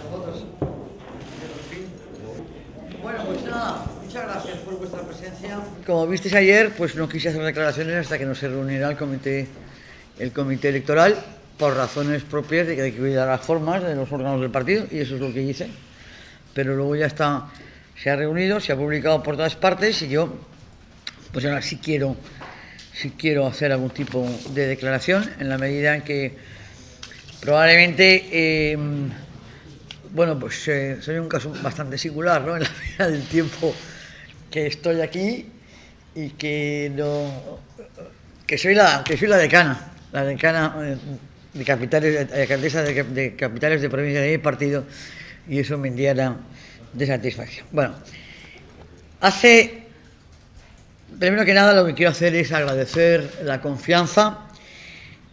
todos. Bueno, pues nada, muchas gracias por vuestra presencia. Como visteis ayer, pues no quise hacer declaraciones hasta que no se reuniera el comité electoral, por razones propias de que hay que cuidar las formas de los órganos del partido, y eso es lo que hice. Pero luego ya está, se ha reunido, se ha publicado por todas partes, y yo, pues ahora sí quiero hacer algún tipo de declaración, en la medida en que probablemente, bueno, pues soy un caso bastante singular, ¿no?, en la medida del tiempo que estoy aquí, y que soy la decana de capitales, alcaldesa de capitales de provincia de mi partido, y eso me indiera de satisfacción. Bueno, primero que nada, lo que quiero hacer es agradecer la confianza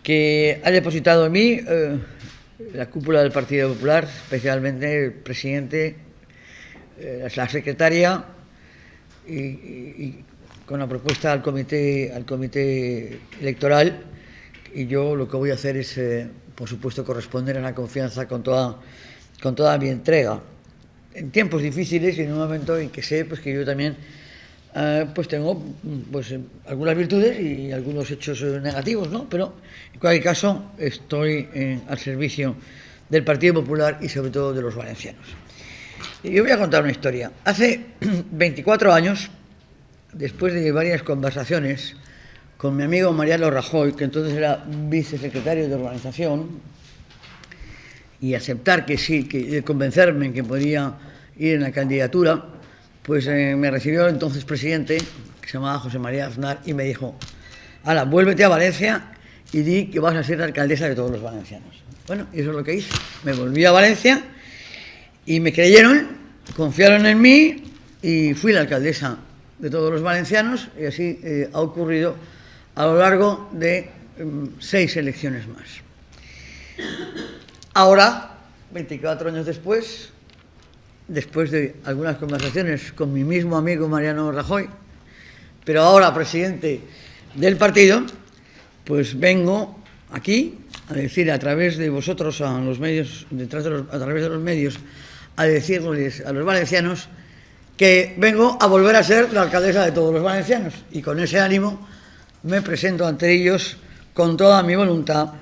que ha depositado en mí la cúpula del Partido Popular, especialmente el presidente, la secretaria, y con la propuesta al comité electoral. Y yo lo que voy a hacer es, por supuesto, corresponder a la confianza con toda mi entrega, en tiempos difíciles y en un momento en que sé, pues, que yo también pues tengo, pues, algunas virtudes y algunos hechos negativos, ¿no? Pero en cualquier caso estoy al servicio del Partido Popular y sobre todo de los valencianos. Y yo voy a contar una historia. Hace 24 años, después de varias conversaciones con mi amigo Mariano Rajoy, que entonces era vicesecretario de Organización, y aceptar que sí, convencerme en que podía ir en la candidatura, pues me recibió el entonces presidente, que se llamaba José María Aznar, y me dijo: hala, vuélvete a Valencia y di que vas a ser la alcaldesa de todos los valencianos. Bueno, y eso es lo que hice. Me volví a Valencia y me creyeron, confiaron en mí, y fui la alcaldesa de todos los valencianos, y así ha ocurrido a lo largo de 6 elecciones más. Ahora, 24 años después de algunas conversaciones con mi mismo amigo Mariano Rajoy, pero ahora presidente del partido, pues vengo aquí a decir, a través de vosotros, a los medios, a través de los medios, a decirles a los valencianos que vengo a volver a ser la alcaldesa de todos los valencianos, y con ese ánimo me presento ante ellos con toda mi voluntad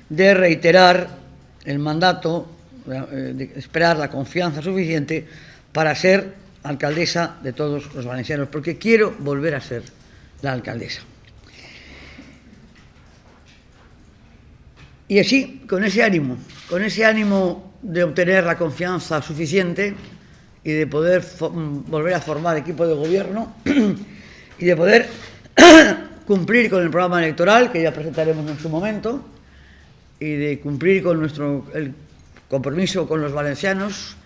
de reiterar el mandato, de esperar la confianza suficiente para ser alcaldesa de todos los valencianos, porque quiero volver a ser la alcaldesa. Y así, con ese ánimo de obtener la confianza suficiente y de poder volver a formar equipo de gobierno y de poder cumplir con el programa electoral que ya presentaremos en su momento, y de cumplir con el compromiso con los valencianos,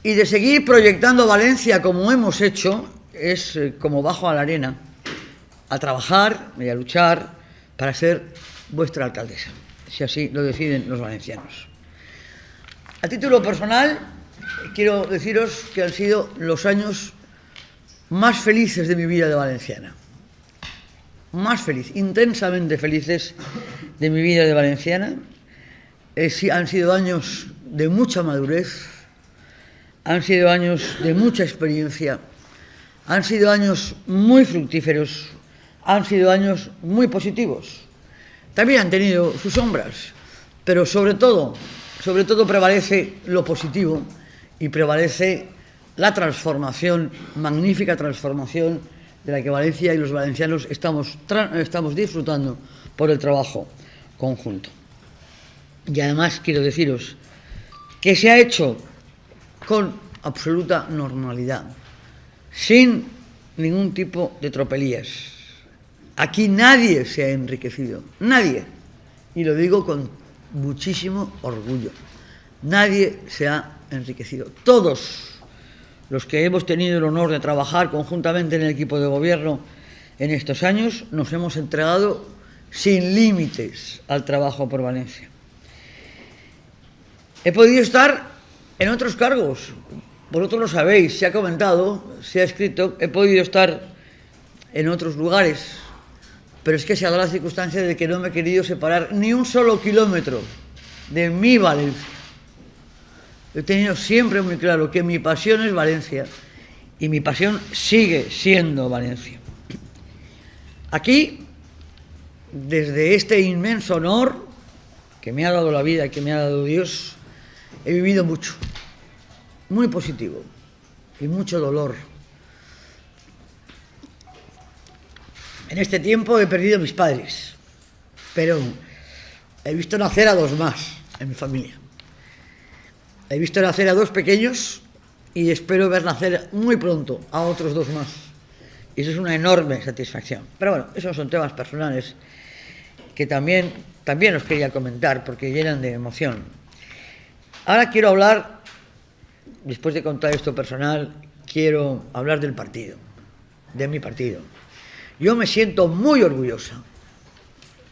y de seguir proyectando Valencia como hemos hecho, es como bajo a la arena a trabajar y a luchar para ser vuestra alcaldesa, si así lo deciden los valencianos. A título personal, quiero deciros que han sido los años más felices de mi vida de valenciana. Más feliz, intensamente felices de mi vida de valenciana. Han sido años de mucha madurez, han sido años de mucha experiencia, han sido años muy fructíferos, han sido años muy positivos. También han tenido sus sombras, pero sobre todo prevalece lo positivo, y prevalece la transformación, magnífica transformación, de la que Valencia y los valencianos estamos disfrutando por el trabajo conjunto. Y además quiero deciros que se ha hecho con absoluta normalidad, sin ningún tipo de tropelías. Aquí nadie se ha enriquecido, nadie, y lo digo con muchísimo orgullo. Nadie se ha enriquecido. Todos los que hemos tenido el honor de trabajar conjuntamente en el equipo de gobierno en estos años nos hemos entregado sin límites al trabajo por Valencia. He podido estar en otros cargos, vosotros lo sabéis, se ha comentado, se ha escrito, he podido estar en otros lugares, pero es que se ha dado la circunstancia de que no me he querido separar ni un solo kilómetro de mi Valencia. he tenido siempre muy claro que mi pasión es Valencia y mi pasión sigue siendo Valencia. Aquí, desde este inmenso honor que me ha dado la vida, que me ha dado Dios, he vivido mucho, muy positivo y mucho dolor. En este tiempo he perdido a mis padres, pero he visto nacer a dos más en mi familia. He visto nacer a dos pequeños y espero ver nacer muy pronto a otros dos más. Y eso es una enorme satisfacción. Pero bueno, esos son temas personales que también os quería comentar porque llenan de emoción. Ahora quiero hablar, después de contar esto personal, quiero hablar del partido, de mi partido. Yo me siento muy orgullosa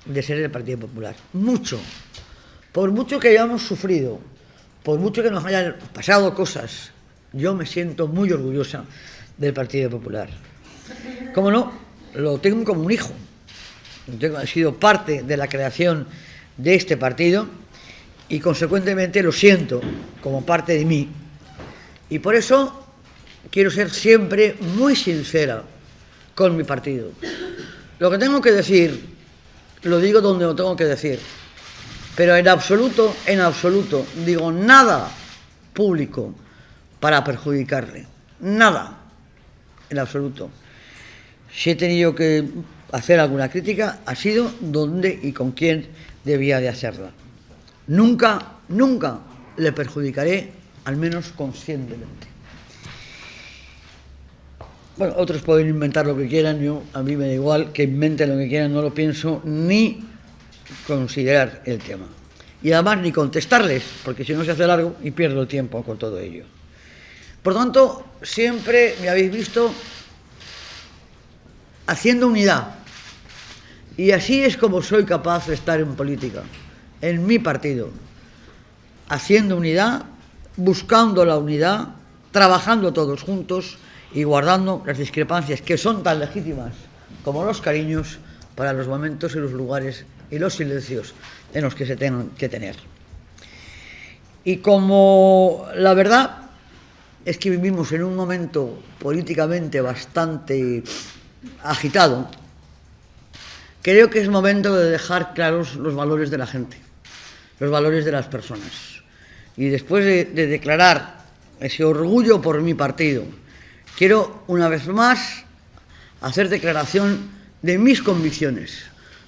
de ser del Partido Popular, mucho, por mucho que hayamos sufrido, por mucho que nos hayan pasado cosas, yo me siento muy orgullosa del Partido Popular. ¿Cómo no? Lo tengo como un hijo. He sido parte de la creación de este partido y consecuentemente lo siento como parte de mí. Y por eso quiero ser siempre muy sincera con mi partido. Lo que tengo que decir, lo digo donde lo tengo que decir, pero en absoluto digo nada público para perjudicarle, nada, en absoluto. Si he tenido que hacer alguna crítica, ha sido dónde y con quién debía de hacerla. Nunca le perjudicaré, al menos conscientemente. Bueno, otros pueden inventar lo que quieran, a mí me da igual que inventen lo que quieran, no lo pienso ni considerar el tema. Y además ni contestarles, porque si no se hace largo y pierdo el tiempo con todo ello. Por tanto, siempre me habéis visto haciendo unidad. Y así es como soy capaz de estar en política, en mi partido, haciendo unidad, buscando la unidad, trabajando todos juntos y guardando las discrepancias que son tan legítimas como los cariños para los momentos y los lugares y los silencios en los que se tengan que tener. Y como la verdad es que vivimos en un momento políticamente bastante agitado, creo que es momento de dejar claros los valores de la gente, los valores de las personas. Y después de declarar ese orgullo por mi partido, quiero una vez más hacer declaración de mis convicciones,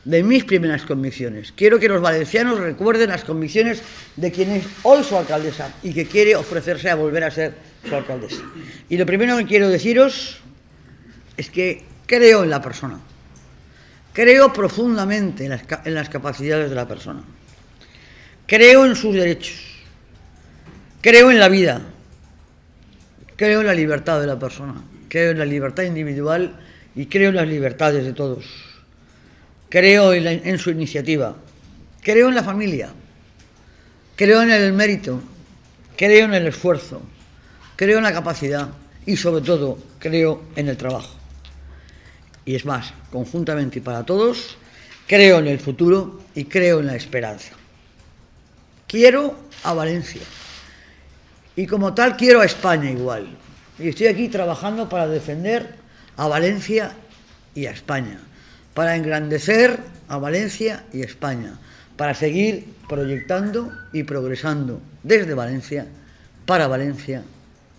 de mis primeras convicciones. Quiero que los valencianos recuerden las convicciones de quien es hoy su alcaldesa y que quiere ofrecerse a volver a ser su alcaldesa. Y lo primero que quiero deciros es que creo en la persona. Creo profundamente en las capacidades de la persona. Creo en sus derechos. Creo en la vida. Creo en la libertad de la persona. Creo en la libertad individual y creo en las libertades de todos. Creo en su iniciativa. Creo en la familia. Creo en el mérito. Creo en el esfuerzo. Creo en la capacidad y sobre todo creo en el trabajo. Y es más, conjuntamente y para todos, creo en el futuro y creo en la esperanza. Quiero a Valencia y como tal quiero a España igual. Y estoy aquí trabajando para defender a Valencia y a España, para engrandecer a Valencia y a España, para seguir proyectando y progresando desde Valencia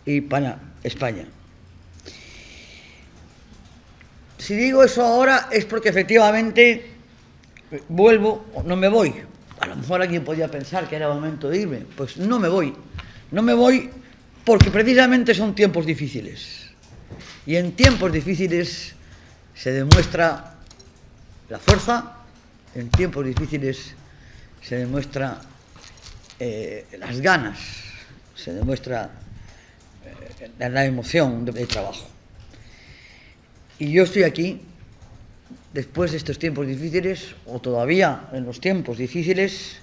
y para España. Si digo eso ahora es porque efectivamente vuelvo, no me voy. A lo mejor alguien podía pensar que era momento de irme. Pues no me voy. No me voy porque precisamente son tiempos difíciles. Y en tiempos difíciles se demuestra la fuerza, en tiempos difíciles se demuestra las ganas, se demuestra la emoción del trabajo. Y yo estoy aquí, después de estos tiempos difíciles, o todavía en los tiempos difíciles,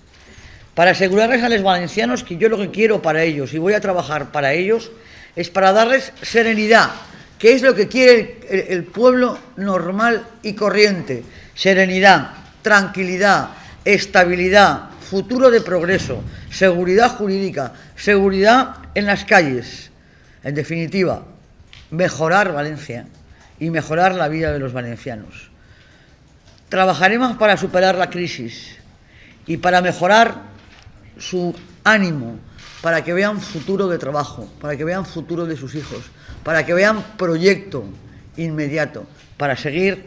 para asegurarles a los valencianos que yo lo que quiero para ellos, y voy a trabajar para ellos, es para darles serenidad, que es lo que quiere el pueblo normal y corriente. Serenidad, tranquilidad, estabilidad, futuro de progreso, seguridad jurídica, seguridad en las calles. En definitiva, mejorar Valencia y mejorar la vida de los valencianos. Trabajaremos para superar la crisis y para mejorar su ánimo, para que vean futuro de trabajo, para que vean futuro de sus hijos, para que vean proyecto inmediato, para seguir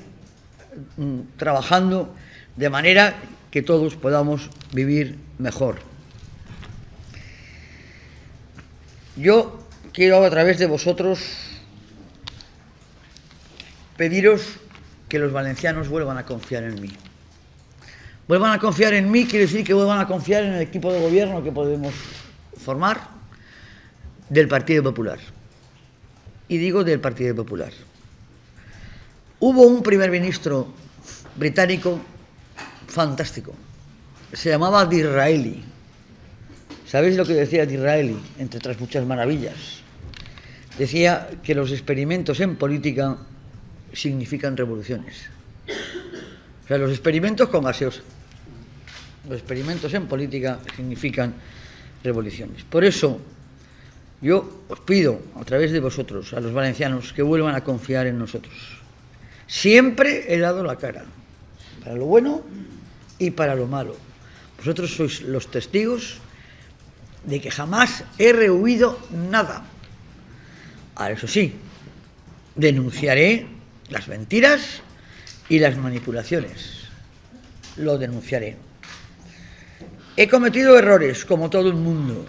trabajando de manera que todos podamos vivir mejor. Yo quiero, a través de vosotros, pediros que los valencianos vuelvan a confiar en mí. Vuelvan a confiar en mí quiere decir que vuelvan a confiar en el equipo de gobierno que podemos formar del Partido Popular. Y digo del Partido Popular. Hubo un primer ministro británico fantástico. Se llamaba Disraeli. ¿Sabéis lo que decía Disraeli? Entre otras muchas maravillas. Decía que los experimentos en política significan revoluciones. O sea, los experimentos con gaseosa. Los experimentos en política significan revoluciones. Por eso, yo os pido, a través de vosotros, a los valencianos, que vuelvan a confiar en nosotros. Siempre he dado la cara, para lo bueno y para lo malo. Vosotros sois los testigos de que jamás he rehuido nada. Ahora, eso sí, denunciaré las mentiras y las manipulaciones. Lo denunciaré. He cometido errores, como todo el mundo.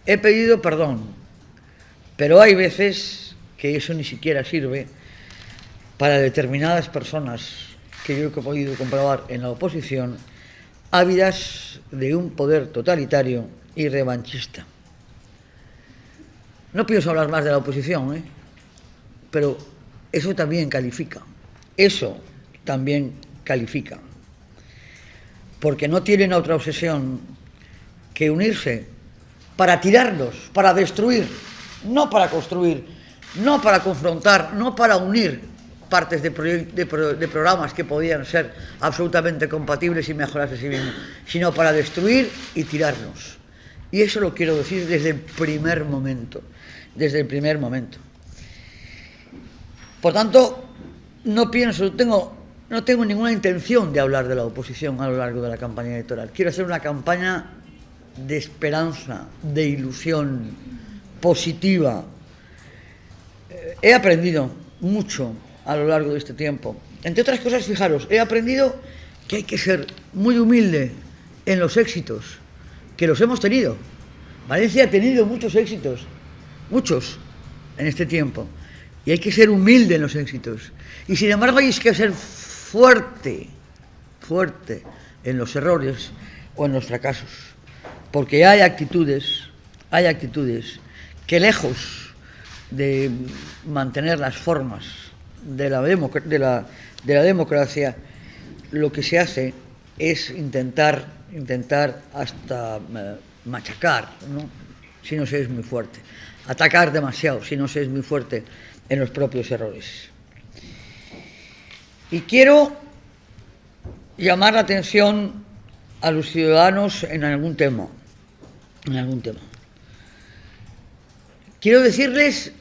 He pedido perdón. Pero hay veces que eso ni siquiera sirve para determinadas personas que yo he podido comprobar en la oposición, ávidas de un poder totalitario y revanchista. No pienso hablar más de la oposición, pero eso también califica. Eso también califica. Porque no tienen otra obsesión que unirse para tirarnos, para destruir, no para construir, no para confrontar, no para unir partes de programas que podían ser absolutamente compatibles y mejorarse a sí mismos, sino para destruir y tirarnos. Y eso lo quiero decir desde el primer momento, desde el primer momento. Por tanto, no tengo ninguna intención de hablar de la oposición a lo largo de la campaña electoral. Quiero hacer una campaña de esperanza, de ilusión, positiva. He aprendido mucho a lo largo de este tiempo. Entre otras cosas, fijaros, he aprendido que hay que ser muy humilde en los éxitos, que los hemos tenido. Valencia ha tenido muchos éxitos, muchos, en este tiempo. Y hay que ser humilde en los éxitos. Y sin embargo hay que ser fuerte en los errores o en los fracasos. Porque hay actitudes que, lejos de mantener las formas de la democracia, lo que se hace es intentar hasta machacar, ¿no? Si no se es muy fuerte. Atacar demasiado, si no se es muy fuerte en los propios errores. Y quiero llamar la atención a los ciudadanos en algún tema. Quiero decirles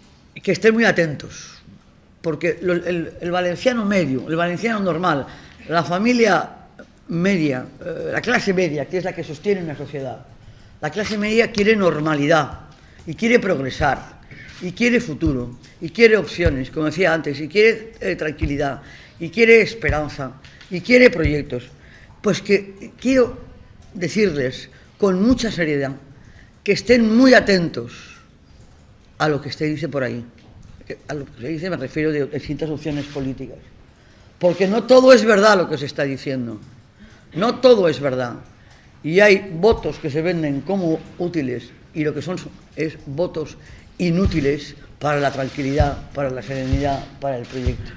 que estén muy atentos, porque el valenciano medio, el valenciano normal, la familia media, la clase media, que es la que sostiene una sociedad, la clase media quiere normalidad y quiere progresar y quiere futuro y quiere opciones, como decía antes, y quiere tranquilidad y quiere esperanza y quiere proyectos. Pues que quiero decirles con mucha seriedad que estén muy atentos a lo que se dice por ahí. A lo que se dice me refiero de distintas opciones políticas. Porque no todo es verdad lo que se está diciendo. No todo es verdad. Y hay votos que se venden como útiles y lo que son es votos inútiles para la tranquilidad, para la serenidad, para el proyecto.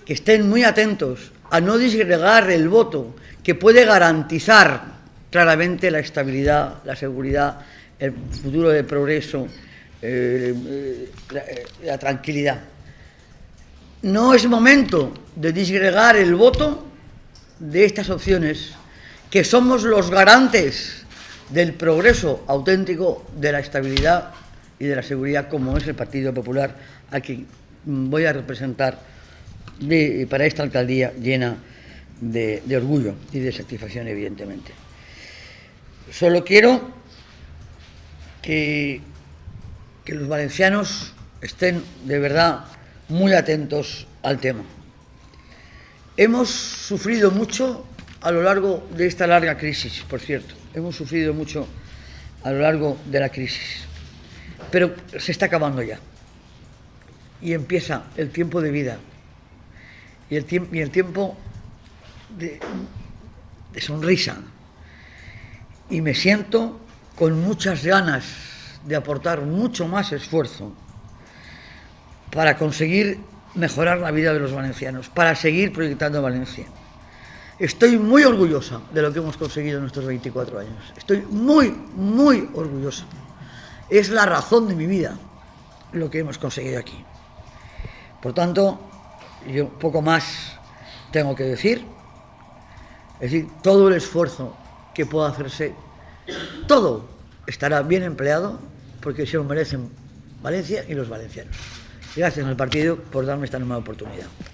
Que estén muy atentos a no disgregar el voto que puede garantizar claramente la estabilidad, la seguridad, el futuro de progreso, la tranquilidad. No es momento de disgregar el voto de estas opciones que somos los garantes del progreso auténtico, de la estabilidad y de la seguridad, como es el Partido Popular, a quien voy a representar para esta alcaldía llena de orgullo y de satisfacción, evidentemente. Solo quiero que los valencianos estén de verdad muy atentos al tema. Hemos sufrido mucho a lo largo de esta larga crisis, por cierto. Hemos sufrido mucho a lo largo de la crisis. Pero se está acabando ya. Y empieza el tiempo de vida. Y el tiempo de sonrisa. Y me siento con muchas ganas de aportar mucho más esfuerzo para conseguir mejorar la vida de los valencianos, para seguir proyectando Valencia. Estoy muy orgullosa de lo que hemos conseguido en estos 24 años. Estoy muy, muy orgullosa. Es la razón de mi vida lo que hemos conseguido aquí. Por tanto, yo poco más tengo que decir. Es decir, todo el esfuerzo que pueda hacerse, todo estará bien empleado, porque se lo merecen Valencia y los valencianos. Gracias al partido por darme esta nueva oportunidad.